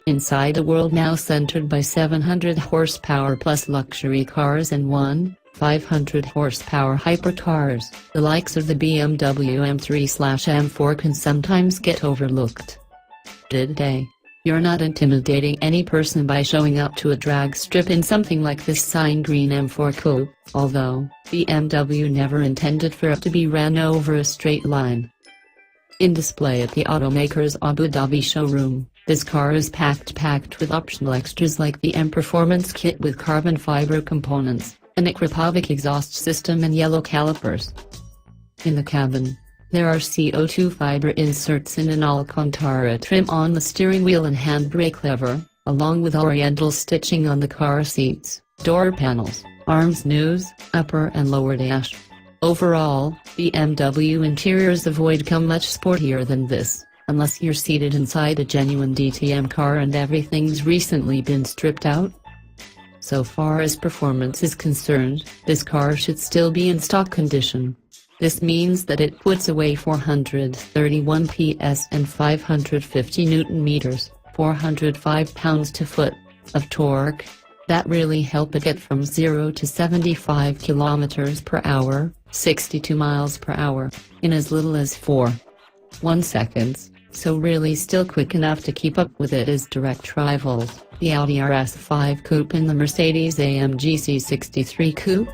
Inside a world now centered by 700 horsepower plus luxury cars and 500 horsepower hypercars, the likes of the BMW M3/M4 can sometimes get overlooked. Today, you're not intimidating any person by showing up to a drag strip in something like this Signal Green M4 Coupe, although BMW never intended for it to be ran over a straight line. In display at the automaker's Abu Dhabi showroom, this car is packed with optional extras like the M Performance Kit with carbon fiber components, an Akorapovic exhaust system and yellow calipers. In the cabin, there are CO2 fiber inserts in an Alcantara trim on the steering wheel and handbrake lever, along with oriental stitching on the car seats, door panels, arms news, upper and lower dash. Overall, BMW interiors avoid come much sportier than this, unless you're seated inside a genuine DTM car and everything's recently been stripped out. So far as performance is concerned, this car should still be in stock condition. This means that it puts away 431 PS and 550 Nm, 405 pounds-to-foot, of torque. That really help it get from 0 to 75 km/h, 62 miles per hour, in as little as 4.1 seconds, so really still quick enough to keep up with it as direct rivals, the Audi RS5 Coupe and the Mercedes-AMG C63 Coupe.